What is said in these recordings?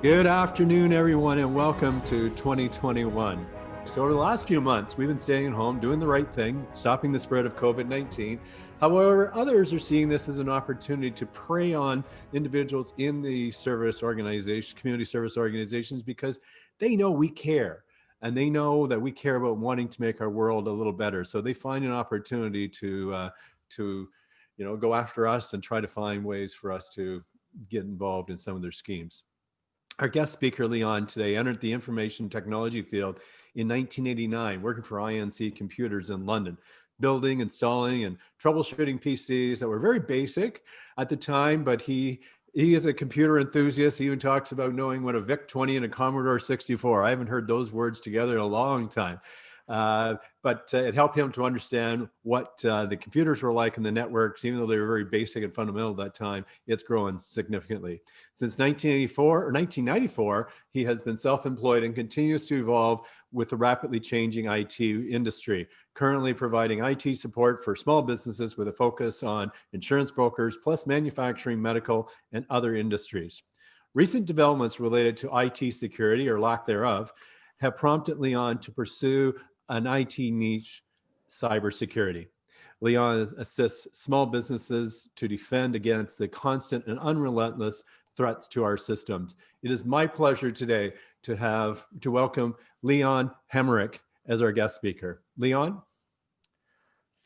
Good afternoon, everyone, and welcome to 2021. So over the last few months, we've been staying at home, doing the right thing, stopping the spread of COVID-19. However, others are seeing this as an opportunity to prey on individuals in the service organization, community service organizations, because they know we care. And they know that we care about wanting to make our world a little better. So they find an opportunity to go after us and try to find ways for us to get involved in some of their schemes. Our guest speaker, Leon, today entered the information technology field in 1989, working for INC Computers in London, building, installing, and troubleshooting PCs that were very basic at the time, but he is a computer enthusiast. He even talks about knowing what a VIC-20 and a Commodore 64. I haven't heard those words together in a long time. But it helped him to understand what the computers were like and the networks, even though they were very basic and fundamental at that time. It's growing significantly. Since 1994, he has been self-employed and continues to evolve with the rapidly changing IT industry, currently providing IT support for small businesses with a focus on insurance brokers, plus manufacturing, medical, and other industries. Recent developments related to IT security, or lack thereof, have prompted Leon to pursue an IT niche, cybersecurity. Leon assists small businesses to defend against the constant and unrelentless threats to our systems. It is my pleasure today to welcome Leon Hemeryck as our guest speaker. Leon?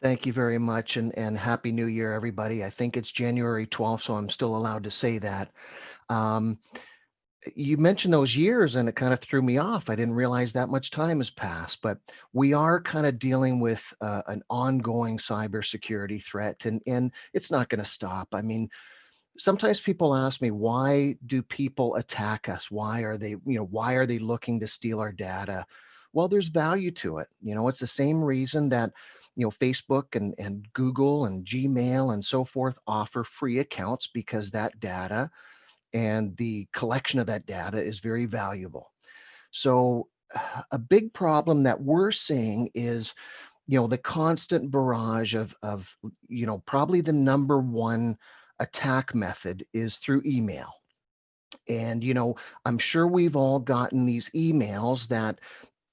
Thank you very much, and Happy New Year, everybody. I think it's January 12th, so I'm still allowed to say that. Um, you mentioned those years, and it kind of threw me off. I didn't realize that much time has passed, but we are kind of dealing with an ongoing cybersecurity threat, and it's not going to stop. I mean, sometimes people ask me, why do people attack us? Why are they looking to steal our data? Well, there's value to it. It's the same reason that, Facebook and Google and Gmail and so forth offer free accounts, because that data and the collection of that data is very valuable. So a big problem that we're seeing is, the constant barrage of probably the number one attack method is through email. And, I'm sure we've all gotten these emails that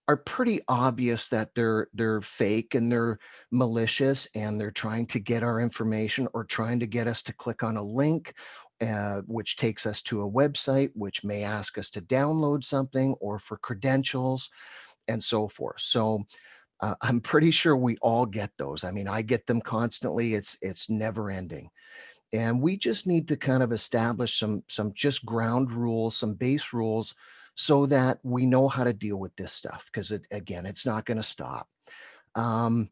are pretty obvious that they're fake and they're malicious, and they're trying to get our information or trying to get us to click on a link, which takes us to a website, which may ask us to download something or for credentials and so forth. So I'm pretty sure we all get those. I mean, I get them constantly. It's never ending. And we just need to kind of establish some just ground rules, some base rules, so that we know how to deal with this stuff, because again, it's not going to stop. Um,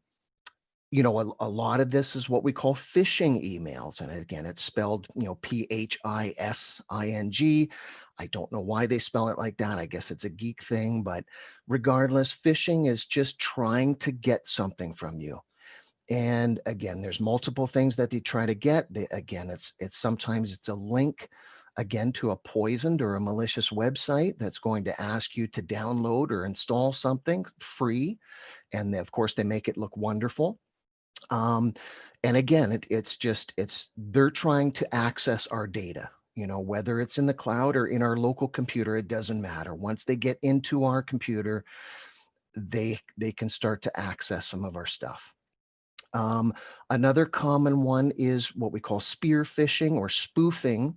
a lot of this is what we call phishing emails. And again, it's spelled, P-H-I-S-I-N-G. I don't know why they spell it like that. I guess it's a geek thing, but regardless, phishing is just trying to get something from you. And again, there's multiple things that they try to get. Again, it's sometimes it's a link, again, to a poisoned or a malicious website that's going to ask you to download or install something free. And of course, they make it look wonderful. Um, and again, they're trying to access our data, whether it's in the cloud or in our local computer, it doesn't matter. Once they get into our computer, they can start to access some of our stuff. Um, Another common one is what we call spear phishing or spoofing,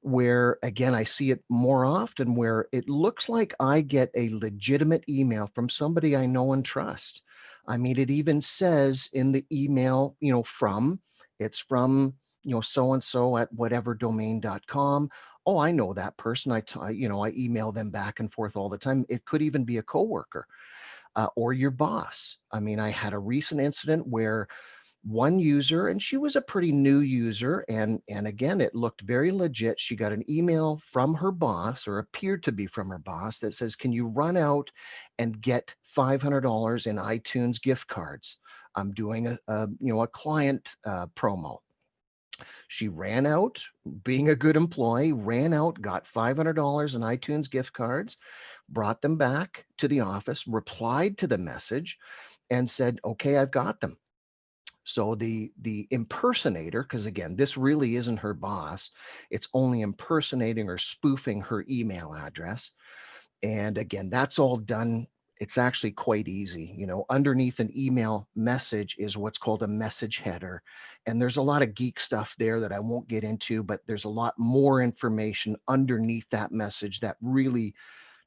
where again, I see it more often, where it looks like I get a legitimate email from somebody I know and trust. I mean, it even says in the email, it's from, so-and-so at whateverdomain.com. Oh, I know that person. I email them back and forth all the time. It could even be a coworker or your boss. I mean, I had a recent incident where one user, and she was a pretty new user, and again, it looked very legit. She got an email from her boss, or appeared to be from her boss, that says, can you run out and get $500 in iTunes gift cards? I'm doing a client promo. She ran out, being a good employee, ran out, got $500 in iTunes gift cards, brought them back to the office, replied to the message, and said, okay, I've got them. So the impersonator, because again, this really isn't her boss, it's only impersonating or spoofing her email address. And again, that's all done. It's actually quite easy. Underneath an email message is what's called a message header. And there's a lot of geek stuff there that I won't get into, but there's a lot more information underneath that message that really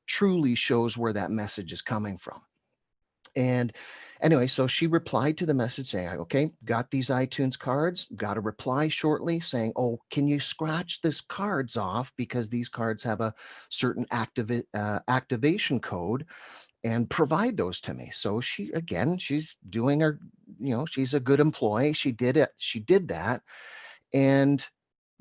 truly shows where that message is coming from. And anyway, so she replied to the message saying, okay, got these iTunes cards, got a reply shortly saying, oh, can you scratch this cards off because these cards have a certain activation code and provide those to me. So she, again, she's doing her, she's a good employee. She did it. She did that. And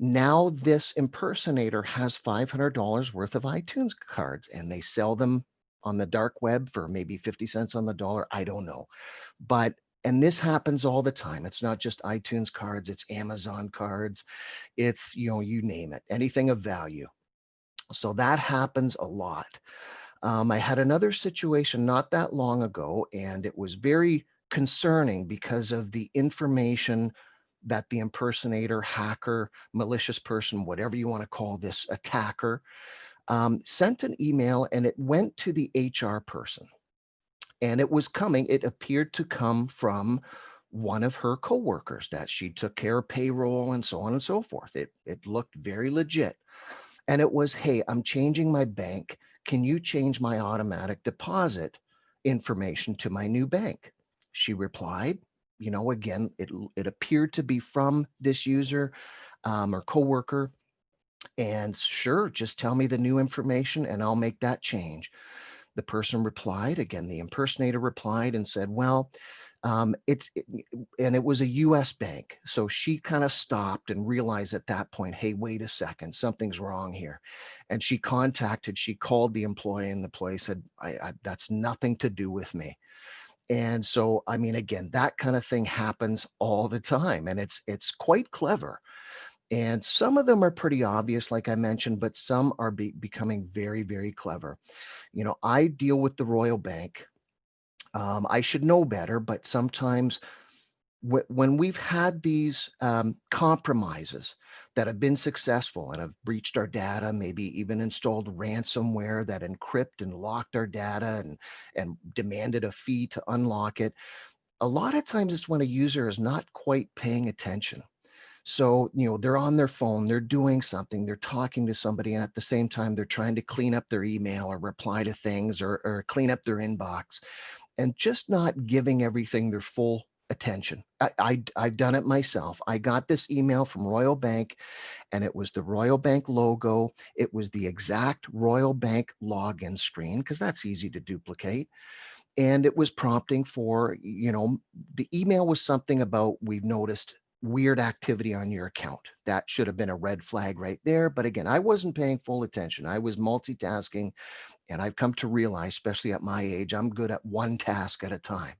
now this impersonator has $500 worth of iTunes cards and they sell them on the dark web for maybe 50 cents on the dollar. I don't know. And this happens all the time. It's not just iTunes cards, it's Amazon cards. It's, you name it, anything of value. So that happens a lot. I had another situation not that long ago, and it was very concerning because of the information that the impersonator, hacker, malicious person, whatever you want to call this attacker, sent an email, and it went to the HR person. And it appeared to come from one of her coworkers that she took care of payroll and so on and so forth. It looked very legit. And it was, hey, I'm changing my bank. Can you change my automatic deposit information to my new bank? She replied, again, it appeared to be from this user or coworker. And sure, just tell me the new information and I'll make that change. The person replied, again, the impersonator replied and said, well, and it was a US bank. So she kind of stopped and realized at that point, hey, wait a second, something's wrong here. And she called the employee, and the employee said, that's nothing to do with me. And so, I mean, again, that kind of thing happens all the time, and it's quite clever. And some of them are pretty obvious, like I mentioned, but some are becoming very, very clever. I deal with the Royal Bank. I should know better, but sometimes when we've had these compromises that have been successful and have breached our data, maybe even installed ransomware that encrypt and locked our data and demanded a fee to unlock it, a lot of times it's when a user is not quite paying attention. So, they're on their phone, they're doing something, they're talking to somebody, and at the same time, they're trying to clean up their email or reply to things or clean up their inbox, and just not giving everything their full attention. I've done it myself. I got this email from Royal Bank, and it was the Royal Bank logo. It was the exact Royal Bank login screen, because that's easy to duplicate. And it was prompting for, the email was something about, we've noticed weird activity on your account. That should have been a red flag right there. But again, I wasn't paying full attention. I was multitasking. And I've come to realize, especially at my age, I'm good at one task at a time.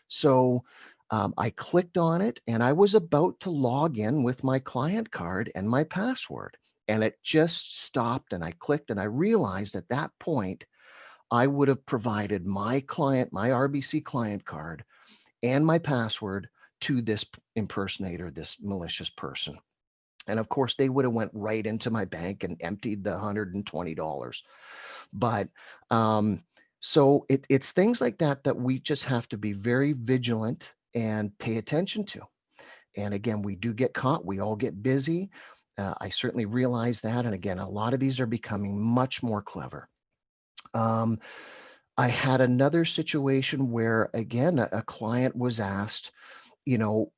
So I clicked on it, and I was about to log in with my client card and my password. And it just stopped, and I clicked, and I realized at that point, I would have provided my RBC client card and my password to this impersonator, this malicious person. And of course, they would have went right into my bank and emptied the $120. But so it's things like that that we just have to be very vigilant and pay attention to. And again, we do get caught. We all get busy. I certainly realize that. And again, a lot of these are becoming much more clever. I had another situation where, again, a client was asked, you know,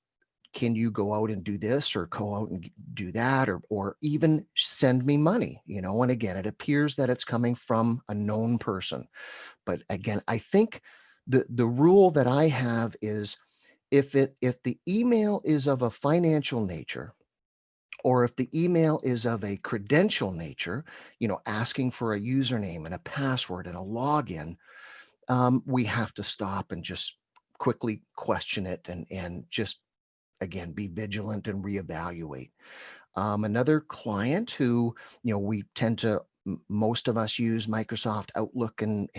can you go out and do this or go out and do that, or even send me money, and again, it appears that it's coming from a known person. But again, I think the rule that I have is, if the email is of a financial nature, or if the email is of a credential nature, asking for a username and a password and a login, we have to stop and just quickly question it, and just, again, be vigilant and reevaluate. Another client who, we tend to most of us use Microsoft Outlook and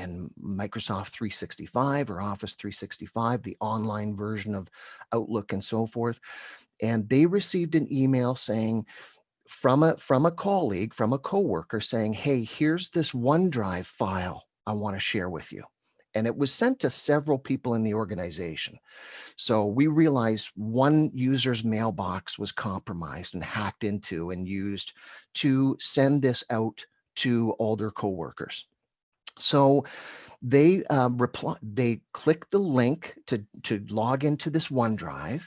Microsoft 365 or Office 365, the online version of Outlook and so forth. And they received an email saying from a colleague, from a coworker saying, hey, here's this OneDrive file I want to share with you. And it was sent to several people in the organization. So we realized one user's mailbox was compromised and hacked into and used to send this out to all their coworkers. So they they clicked the link to log into this OneDrive.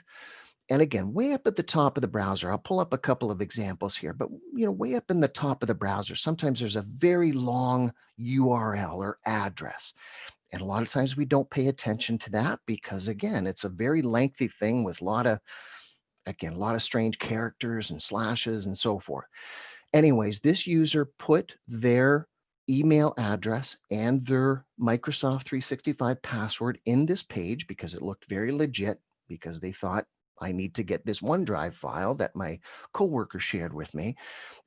And again, way up at the top of the browser, I'll pull up a couple of examples here, but way up in the top of the browser, sometimes there's a very long URL or address. And a lot of times we don't pay attention to that because, again, it's a very lengthy thing with a lot of strange characters and slashes and so forth. Anyways, this user put their email address and their Microsoft 365 password in this page because it looked very legit, because they thought, I need to get this OneDrive file that my coworker shared with me.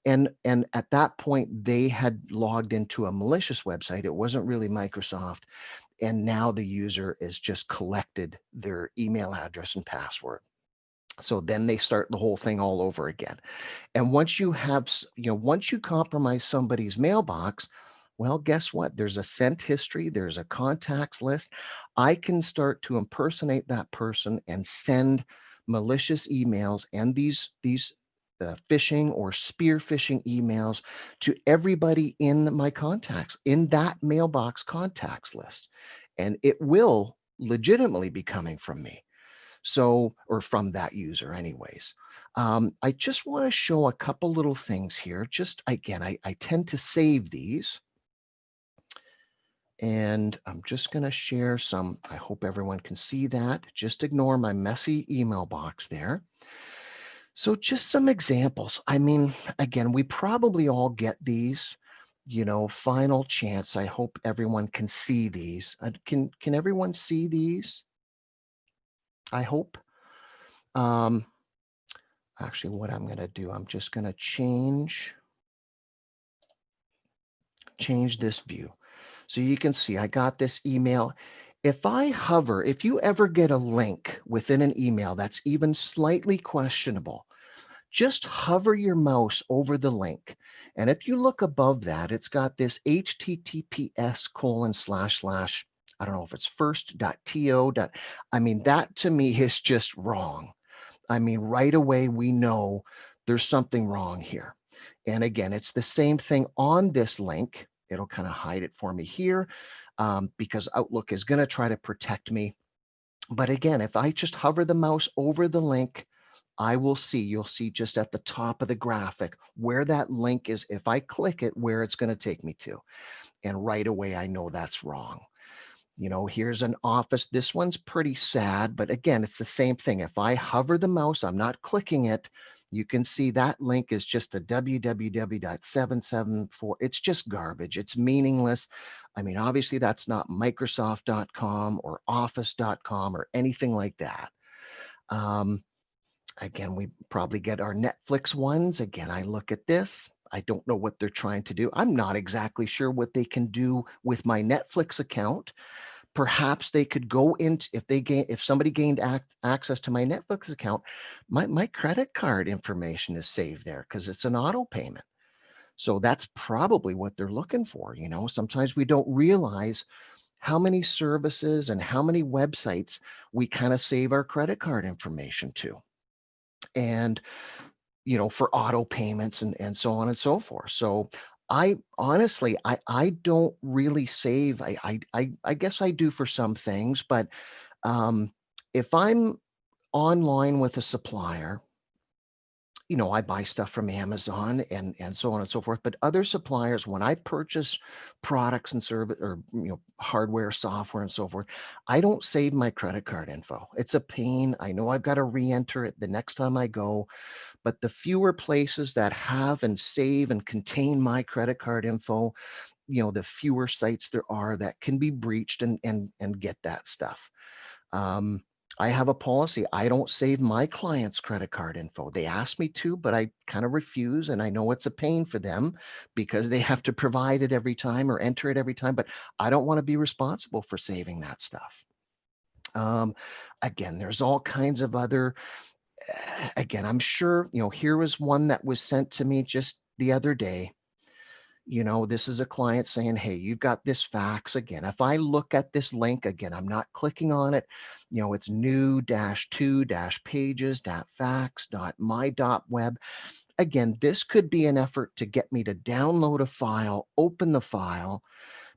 And at that point, they had logged into a malicious website. It wasn't really Microsoft. And now the user is just collected their email address and password. So then they start the whole thing all over again. And once you have, once you compromise somebody's mailbox, well, guess what? There's a sent history, there's a contacts list. I can start to impersonate that person and send malicious emails and these phishing or spear phishing emails to everybody in my contacts, in that mailbox contacts list. And it will legitimately be coming from me. So, or from that user anyways. I just want to show a couple little things here. Just again, I tend to save these. And I'm just going to share some. I hope everyone can see that. Just ignore my messy email box there. So just some examples. I mean, again, we probably all get these, final chance. I hope everyone can see these. Can everyone see these? I hope. Actually, what I'm going to do, I'm just going to change this view. So you can see I got this email. If I hover, if you ever get a link within an email that's even slightly questionable, just hover your mouse over the link. And if you look above that, it's got this https:// I don't know if it's first.to. I mean, that to me is just wrong. I mean, right away, we know there's something wrong here. And again, it's the same thing on this link. It'll kind of hide it for me here because Outlook is going to try to protect me. But again, if I just hover the mouse over the link, you'll see just at the top of the graphic where that link is. If I click it, where it's going to take me to. And right away, I know that's wrong. Here's an office. This one's pretty sad, but again, it's the same thing. If I hover the mouse, I'm not clicking it. You can see that link is just a www.774. It's just garbage. It's meaningless. I mean, obviously that's not Microsoft.com or Office.com or anything like that. Again, we probably get our Netflix ones. Again, I look at this. I don't know what they're trying to do. I'm not exactly sure what they can do with my Netflix account. Perhaps they could go into, if somebody gained access to my Netflix account, my credit card information is saved there because it's an auto payment. So that's probably what they're looking for. Sometimes we don't realize how many services and how many websites we kind of save our credit card information to. And for auto payments and so on and so forth. So I honestly, I don't really save. I guess I do for some things, but if I'm online with a supplier, I buy stuff from Amazon and so on and so forth. But other suppliers, when I purchase products and service or hardware, software, and so forth, I don't save my credit card info. It's a pain. I know I've got to re-enter it the next time I go. But the fewer places that have and save and contain my credit card info, the fewer sites there are that can be breached and get that stuff. I have a policy. I don't save my clients' credit card info. They ask me to, but I kind of refuse. And I know it's a pain for them because they have to provide it every time or enter it every time, but I don't want to be responsible for saving that stuff. Um, Again, there's all kinds of other, again, I'm sure, here was one that was sent to me just the other day. This is a client saying, hey, you've got this fax. Again, if I look at this link again, I'm not clicking on it. It's new-2-pages-fax.my.web. Again, this could be an effort to get me to download a file, open the file,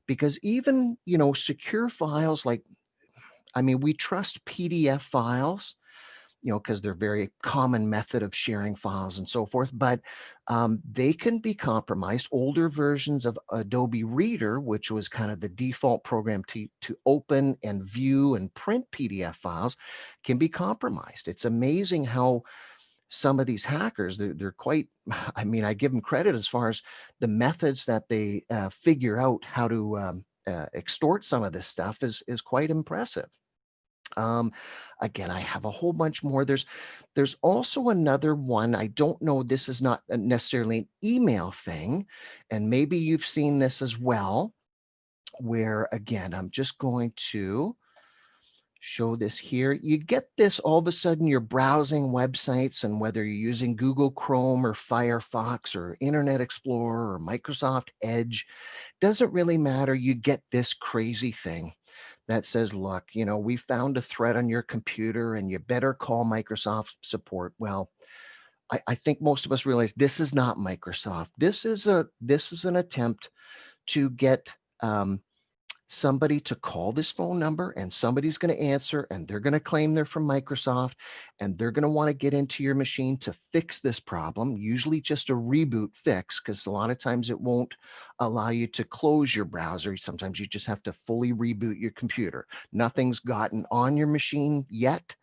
because even, secure files like, we trust PDF files, because they're very common method of sharing files and so forth, but they can be compromised. Older versions of Adobe Reader, which was kind of the default program to open and view and print PDF files, can be compromised. It's amazing how some of these hackers, they're quite, I give them credit as far as the methods that they figure out how to extort some of this stuff is quite impressive. Um, Again, I have a whole bunch more. There's also another one. I don't know. This is not necessarily an email thing, and maybe you've seen this as well. Where again, I'm just going to show this here. You get this all of a sudden. You're browsing websites, and whether you're using Google Chrome or Firefox or Internet Explorer or Microsoft Edge, doesn't really matter. You get this crazy thing that says, look, we found a threat on your computer and you better call Microsoft support. Well, I think most of us realize this is not Microsoft. This is an attempt to get somebody to call this phone number, and somebody's going to answer, and they're going to claim they're from Microsoft, and they're going to want to get into your machine to fix this problem, usually just a reboot fix, because a lot of times it won't allow you to close your browser. Sometimes you just have to fully reboot your computer. Nothing's gotten on your machine yet,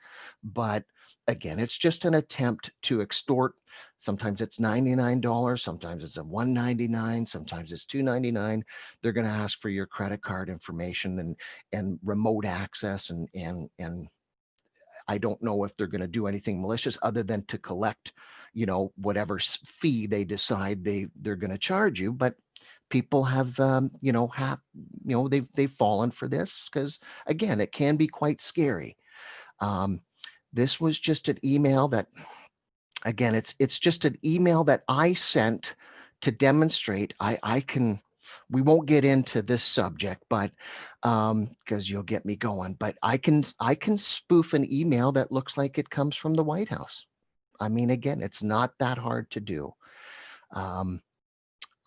but again, it's just an attempt to extort. Sometimes it's $99, sometimes it's a $199, sometimes it's $299. They're going to ask for your credit card information and remote access, and I don't know if they're going to do anything malicious other than to collect, whatever fee they decide they're going to charge you. But people have, they've fallen for this because again, it can be quite scary. This was just an email that, again, it's just an email that I sent to demonstrate. We won't get into this subject, but because you'll get me going, but I can spoof an email that looks like it comes from the White House. Again, it's not that hard to do.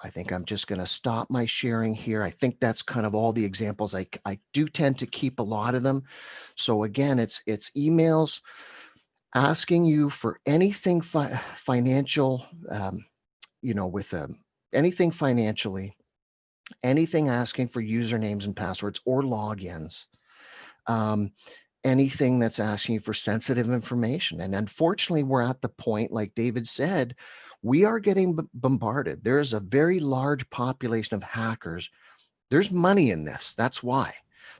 I think I'm just going to stop my sharing here. I think that's kind of all the examples. I do tend to keep a lot of them. So again, it's emails asking you for anything financial, with anything financially, anything asking for usernames and passwords or logins, um, anything that's asking you for sensitive information. And unfortunately, we're at the point, like David said, we are getting bombarded. There is a very large population of hackers. There's money in this. That's why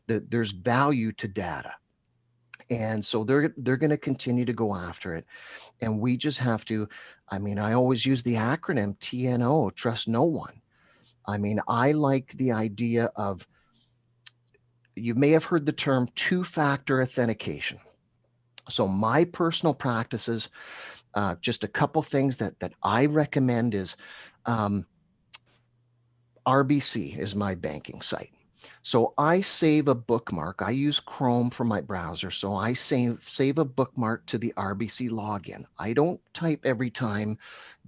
there's value to data. And so they're going to continue to go after it. And we just have to, I always use the acronym TNO, trust no one. I like the idea of, you may have heard the term two-factor authentication. So my personal practices, just a couple things that I recommend is RBC is my banking site. So I save a bookmark. I use Chrome for my browser. So I save a bookmark to the RBC login. I don't type every time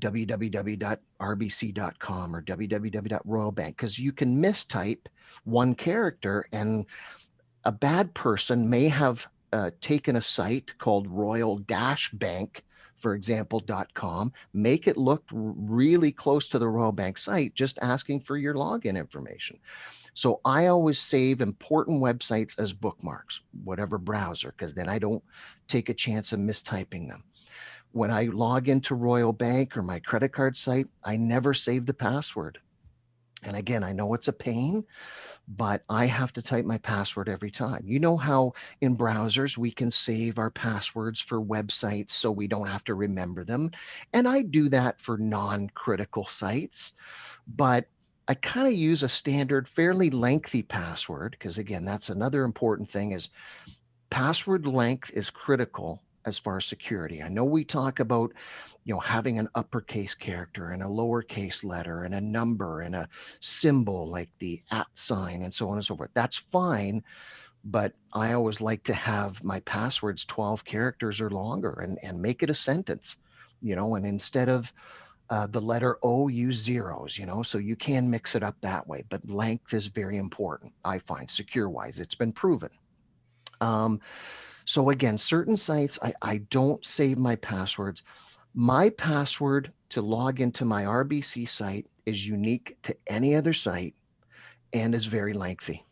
www.rbc.com or www.royalbank, because you can mistype one character, and a bad person may have taken a site called royal-bank, for example, .com, make it look really close to the Royal Bank site, just asking for your login information. So I always save important websites as bookmarks, whatever browser, because then I don't take a chance of mistyping them. When I log into Royal Bank or my credit card site, I never save the password. And again, I know it's a pain, but I have to type my password every time. You know how in browsers we can save our passwords for websites so we don't have to remember them. And I do that for non-critical sites, but I kind of use a standard, fairly lengthy password, because again, that's another important thing is password length is critical as far as security. I know we talk about, having an uppercase character and a lowercase letter and a number and a symbol like the at sign and so on and so forth. That's fine, but I always like to have my passwords 12 characters or longer and make it a sentence, and instead of the letter O, use zeros, so you can mix it up that way. But length is very important, I find, secure wise. It's been proven. Um, so again, certain sites, I don't save my passwords. My password to log into my RBC site is unique to any other site and is very lengthy.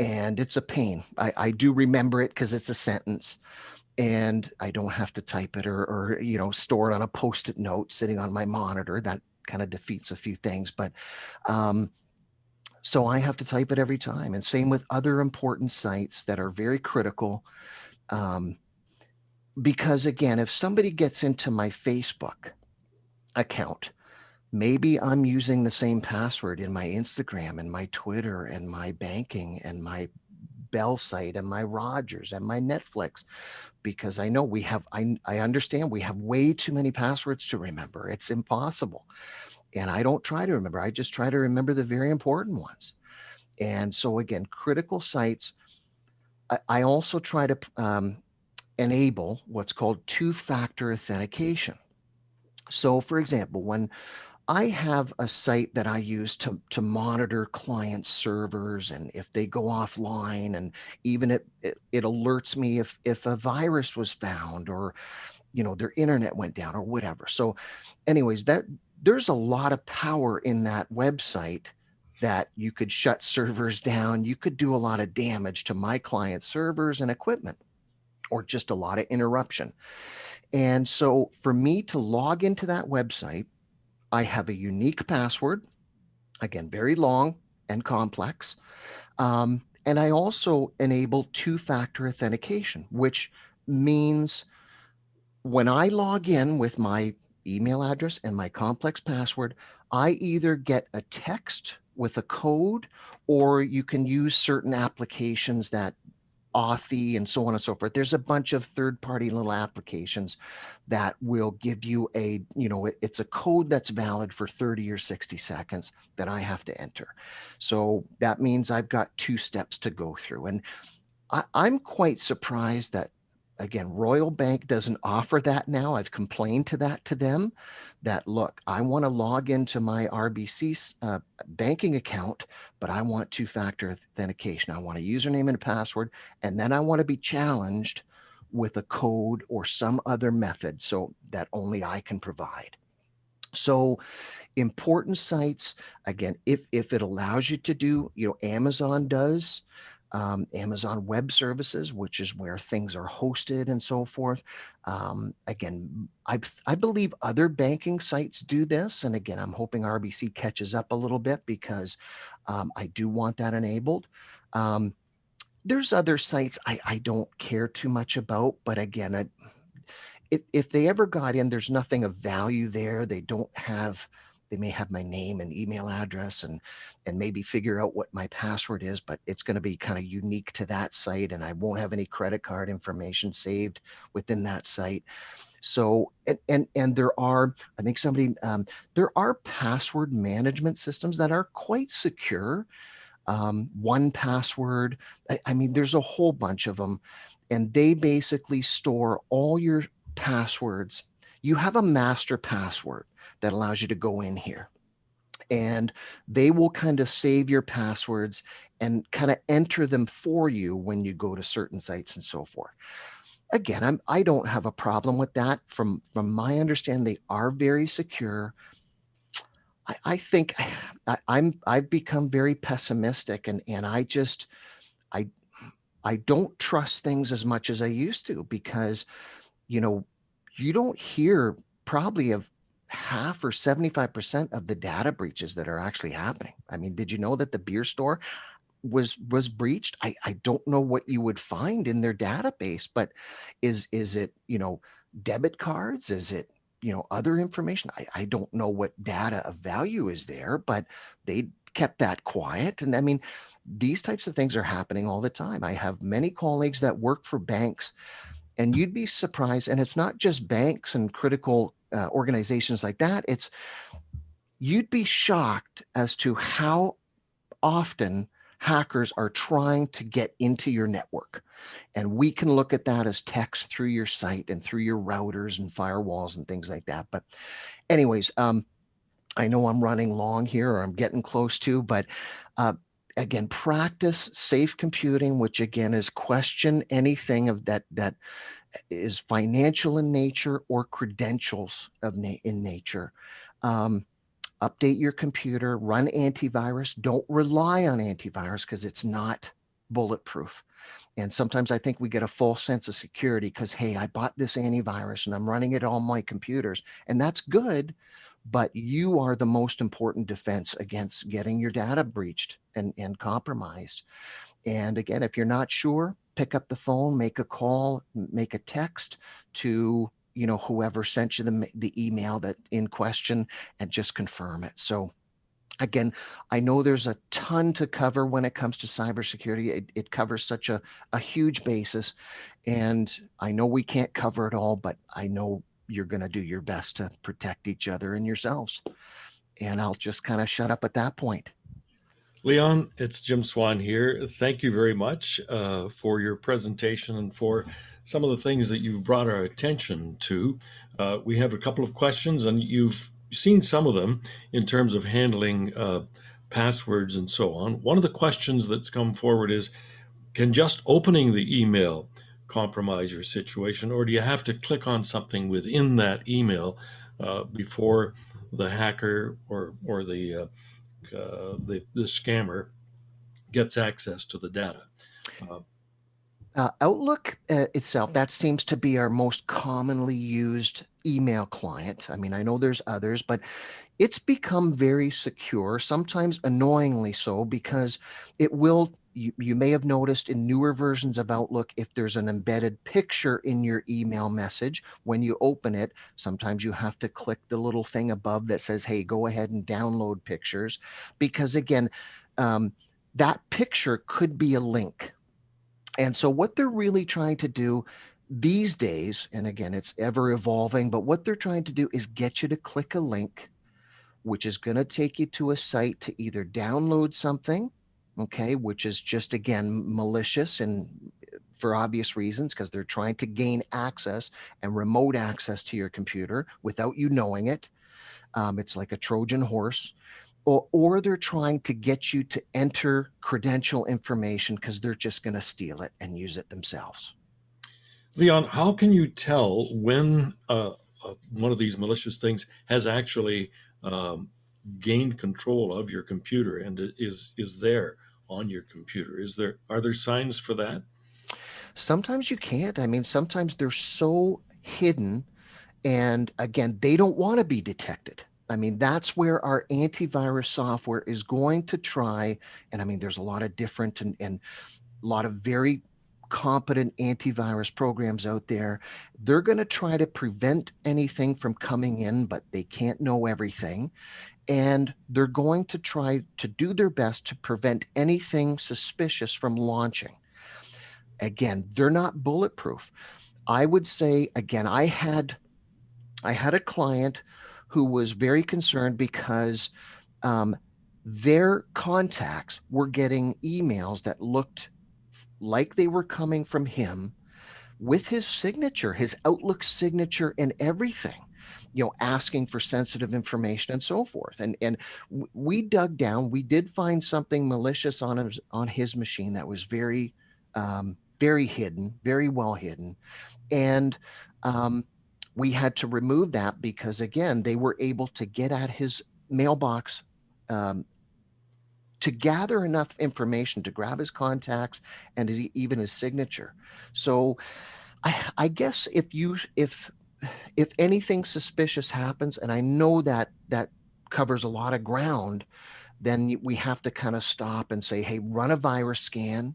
And it's a pain. I do remember it because it's a sentence and I don't have to type it or store it on a post-it note sitting on my monitor. That kind of defeats a few things. But so I have to type it every time. And same with other important sites that are very critical. Um, because again, if somebody gets into my Facebook account, maybe I'm using the same password in my Instagram and my Twitter and my banking and my Bell site and my Rogers and my Netflix, because I know I understand we have way too many passwords to remember. It's impossible. And I don't try to remember. I just try to remember the very important ones. And so again, critical sites, I also try to enable what's called two-factor authentication. So for example, when I have a site that I use to monitor client servers, and if they go offline, and even it alerts me if a virus was found or their internet went down or whatever. So anyways, that there's a lot of power in that website that you could shut servers down. You could do a lot of damage to my client servers and equipment, or just a lot of interruption. And so for me to log into that website, I have a unique password, again, very long and complex. And I also enable two-factor authentication, which means when I log in with my email address and my complex password, I either get a text with a code, or you can use certain applications that Authy and so on and so forth. There's a bunch of third-party little applications that will give you it's a code that's valid for 30 or 60 seconds that I have to enter. So that means I've got 2 steps to go through. And I'm quite surprised that, again, Royal Bank doesn't offer that now. I've complained to them that, look, I want to log into my RBC banking account, but I want two-factor authentication. I want a username and a password, and then I want to be challenged with a code or some other method so that only I can provide. So important sites, again, if it allows you to do, Amazon does, Amazon Web Services, which is where things are hosted and so forth. Again, I believe other banking sites do this. And again, I'm hoping RBC catches up a little bit, because I do want that enabled. There's other sites I don't care too much about, but again, if they ever got in, there's nothing of value there. They may have my name and email address and maybe figure out what my password is, but it's going to be kind of unique to that site, and I won't have any credit card information saved within that site. So and there are, I think there are password management systems that are quite secure. 1Password. I mean, there's a whole bunch of them, and they basically store all your passwords. You have a master password that allows you to go in here, and they will kind of save your passwords and kind of enter them for you when you go to certain sites and so forth. Again, I don't have a problem with that. From my understanding, they are very secure. I think I've become very pessimistic, and I I don't trust things as much as I used to, because you know you don't hear probably of half or 75% of the data breaches that are actually happening. I mean, did you know that the beer store was breached? I don't know what you would find in their database, but is it, debit cards? Is it, other information? I don't know what data of value is there, but they kept that quiet. And I mean, these types of things are happening all the time. I have many colleagues that work for banks, and you'd be surprised. And it's not just banks and critical organizations like that. You'd be shocked as to how often hackers are trying to get into your network. And we can look at that as text through your site and through your routers and firewalls and things like that. But anyways, I know I'm running long here, or I'm getting close to, but again, practice safe computing, which again is question anything of that is financial in nature or credentials in nature. Update your computer, run antivirus. Don't rely on antivirus because it's not bulletproof. And sometimes I think we get a false sense of security because, hey, I bought this antivirus and I'm running it on my computers. And that's good, but you are the most important defense against getting your data breached and compromised. And again, if you're not sure, pick up the phone, make a call, make a text to whoever sent you the email that in question, and just confirm it. So again, I know there's a ton to cover when it comes to cybersecurity. It covers such a huge basis, and I know we can't cover it all, but I know you're going to do your best to protect each other and yourselves. And I'll just kind of shut up at that point. Leon, it's Jim Swan here. Thank you very much for your presentation and for some of the things that you've brought our attention to. We have a couple of questions, and you've seen some of them in terms of handling passwords and so on. One of the questions that's come forward is, can just opening the email compromise your situation, or do you have to click on something within that email before the hacker or the scammer gets access to the data? Outlook itself, that seems to be our most commonly used email client. I mean, I know there's others, but it's become very secure, sometimes annoyingly so, because you may have noticed in newer versions of Outlook, if there's an embedded picture in your email message, when you open it, sometimes you have to click the little thing above that says, hey, go ahead and download pictures. Because again, that picture could be a link. And so what they're really trying to do these days, and again, it's ever evolving, but what they're trying to do is get you to click a link, which is going to take you to a site to either download something, okay, which is just, again, malicious and for obvious reasons, because they're trying to gain access and remote access to your computer without you knowing it. It's like a Trojan horse. Or they're trying to get you to enter credential information because they're just going to steal it and use it themselves. Leon, how can you tell when one of these malicious things has actually gained control of your computer and is there on your computer? Are there signs for that? Sometimes you can't. I mean, sometimes they're so hidden, and again, they don't want to be detected. I mean, that's where our antivirus software is going to try. And I mean, there's a lot of different and a lot of very competent antivirus programs out there. They're going to try to prevent anything from coming in, but they can't know everything. And they're going to try to do their best to prevent anything suspicious from launching. Again, they're not bulletproof. I would say, again, I had a client who was very concerned because their contacts were getting emails that looked like they were coming from him with his signature, his Outlook signature and everything, asking for sensitive information and so forth. And we dug down. We did find something malicious on his machine that was very, very hidden, very well hidden. And we had to remove that because, again, they were able to get at his mailbox to gather enough information to grab his contacts and even his signature. So I guess if if anything suspicious happens, and I know that that covers a lot of ground, then we have to kind of stop and say, hey, run a virus scan.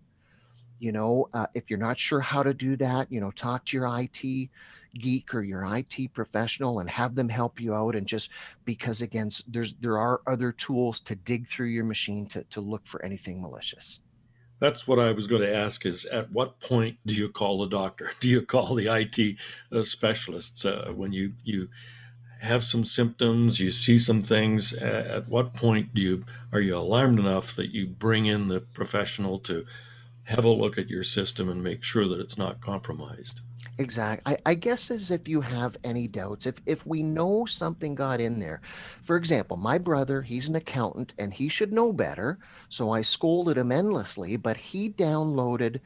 If you're not sure how to do that, talk to your IT geek or your IT professional and have them help you out. And just because, again, there are other tools to dig through your machine to look for anything malicious. That's what I was going to ask is at what point do you call the doctor? Do you call the IT specialists when you have some symptoms, you see some things? At what point are you alarmed enough that you bring in the professional to have a look at your system and make sure that it's not compromised? Exactly. I guess as if you have any doubts, if we know something got in there. For example, my brother, he's an accountant and he should know better. So I scolded him endlessly, but he downloaded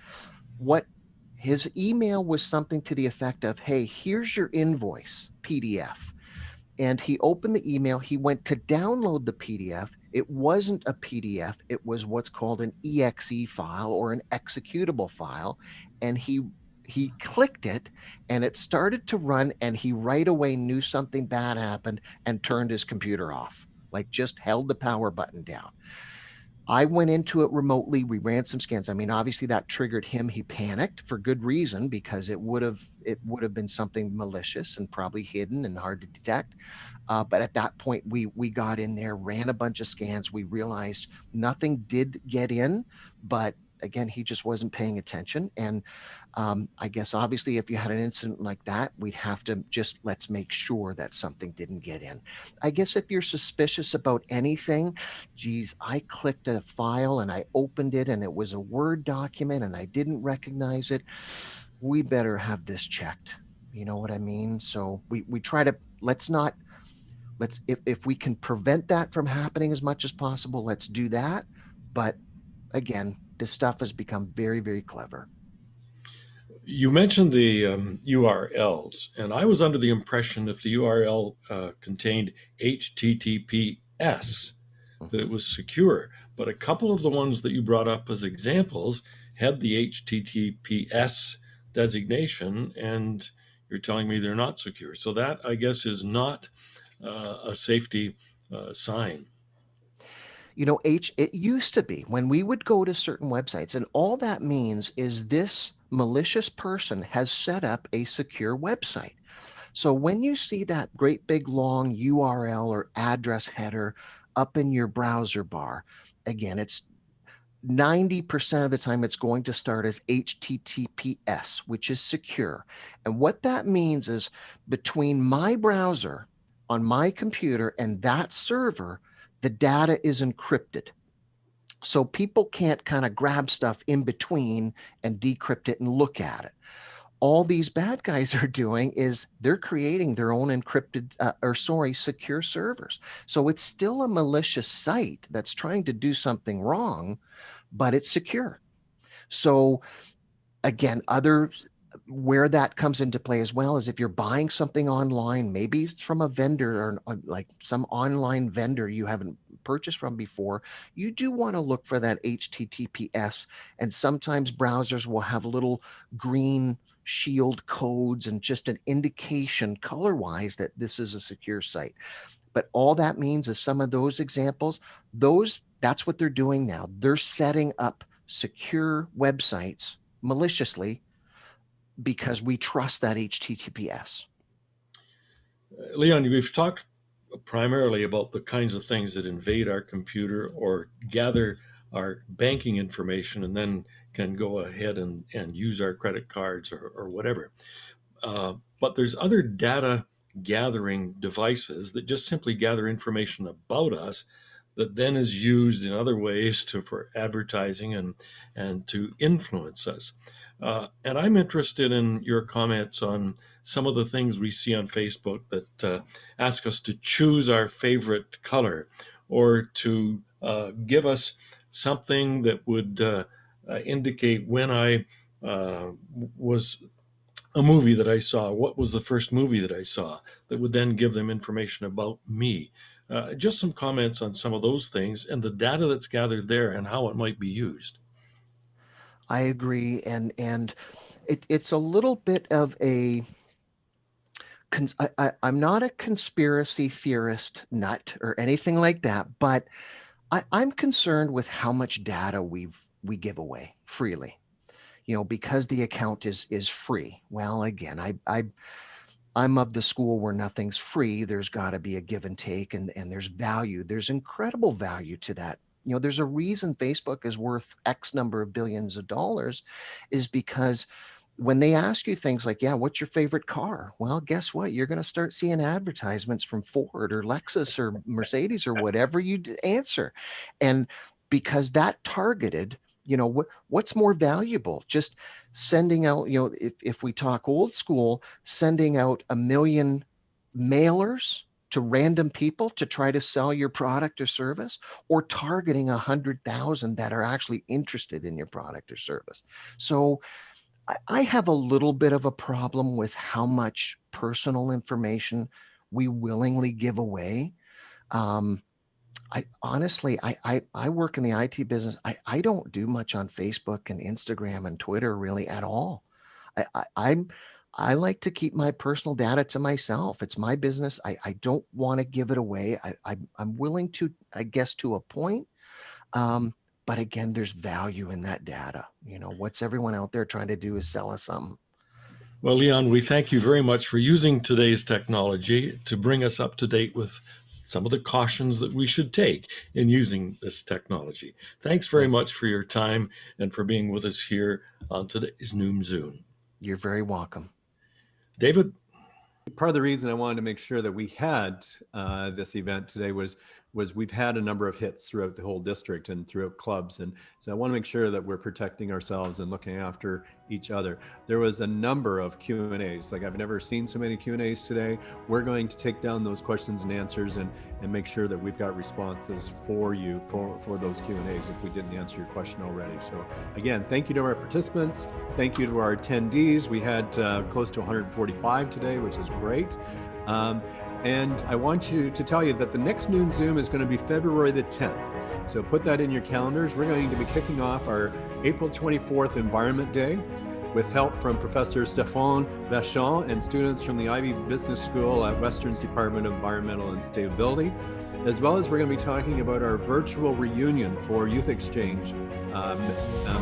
what his email was something to the effect of, hey, here's your invoice PDF. And he opened the email. He went to download the PDF. It wasn't a PDF. It was what's called an exe file or an executable file. And he clicked it and it started to run, and he right away knew something bad happened and turned his computer off, like just held the power button down. I went into it remotely. We ran some scans. I mean, obviously that triggered him. He panicked for good reason, because it would have been something malicious and probably hidden and hard to detect. But at that point, we got in there, ran a bunch of scans. We realized nothing did get in, but again, he just wasn't paying attention. And I guess obviously, if you had an incident like that, we'd have to just let's make sure that something didn't get in. I guess if you're suspicious about anything, geez, I clicked a file and I opened it and it was a Word document and I didn't recognize it. We better have this checked. You know what I mean? So we try to let's if we can prevent that from happening as much as possible, let's do that. But again, this stuff has become very, very clever. You mentioned the URLs, and I was under the impression if the URL contained HTTPS, that it Mhm. was secure. But a couple of the ones that you brought up as examples had the HTTPS designation, and you're telling me they're not secure. So that, I guess, is not a safety sign. It used to be when we would go to certain websites, and all that means is this malicious person has set up a secure website. So when you see that great big long URL or address header up in your browser bar, again, it's 90% of the time it's going to start as HTTPS, which is secure. And what that means is between my browser on my computer and that server, the data is encrypted. So people can't kind of grab stuff in between and decrypt it and look at it. All these bad guys are doing is they're creating their own encrypted secure servers. So it's still a malicious site that's trying to do something wrong, but it's secure. So again, other where that comes into play as well is if you're buying something online, maybe it's from a vendor or like some online vendor you haven't purchased from before, you do want to look for that HTTPS. And sometimes browsers will have little green shield codes and just an indication color wise that this is a secure site. But all that means is some of those examples, that's what they're doing now. They're setting up secure websites maliciously because we trust that HTTPS. Leon, we've talked primarily about the kinds of things that invade our computer or gather our banking information and then can go ahead and use our credit cards or whatever. But there's other data gathering devices that just simply gather information about us that then is used in other ways for advertising and to influence us. And I'm interested in your comments on some of the things we see on Facebook that ask us to choose our favorite color or to give us something that would indicate when I was a movie that I saw, what was the first movie that I saw, that would then give them information about me. Just some comments on some of those things and the data that's gathered there and how it might be used. I agree, and it's a little bit of a I'm not a conspiracy theorist nut or anything like that, but I'm concerned with how much data we give away freely, because the account is free. Well, again, I'm of the school where nothing's free. There's got to be a give and take, and there's value. There's incredible value to that. There's a reason Facebook is worth X number of billions of dollars, is because when they ask you things like, yeah, what's your favorite car? Well, guess what? You're going to start seeing advertisements from Ford or Lexus or Mercedes or whatever you answer. And because that targeted, what's more valuable? Just sending out, if we talk old school, sending out 1 million mailers to random people to try to sell your product or service, or targeting 100,000 that are actually interested in your product or service. So I have a little bit of a problem with how much personal information we willingly give away. I honestly, I work in the IT business. I don't do much on Facebook and Instagram and Twitter really at all. I like to keep my personal data to myself. It's my business. I don't want to give it away. I'm willing to, I guess, to a point. But again, there's value in that data. What's everyone out there trying to do is sell us something. Well, Leon, we thank you very much for using today's technology to bring us up to date with some of the cautions that we should take in using this technology. Thanks very much for your time and for being with us here on today's Noom Zoom. You're very welcome. David? Part of the reason I wanted to make sure that we had this event today was we've had a number of hits throughout the whole district and throughout clubs. And so I want to make sure that we're protecting ourselves and looking after each other. There was a number of Q&As. Like, I've never seen so many Q&As today. We're going to take down those questions and answers and make sure that we've got responses for you for those Q&As if we didn't answer your question already. So again, thank you to our participants. Thank you to our attendees. We had close to 145 today, which is great. And I want you to tell you that the next Noon Zoom is going to be February the 10th. So put that in your calendars. We're going to be kicking off our April 24th Environment Day with help from Professor Stéphane Vachon and students from the Ivy Business School at Western's Department of Environmental and Sustainability, as well as we're going to be talking about our virtual reunion for Youth Exchange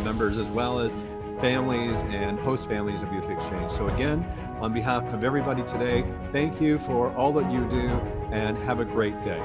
members, as well as families and host families of Youth Exchange. So again, on behalf of everybody today, thank you for all that you do and have a great day.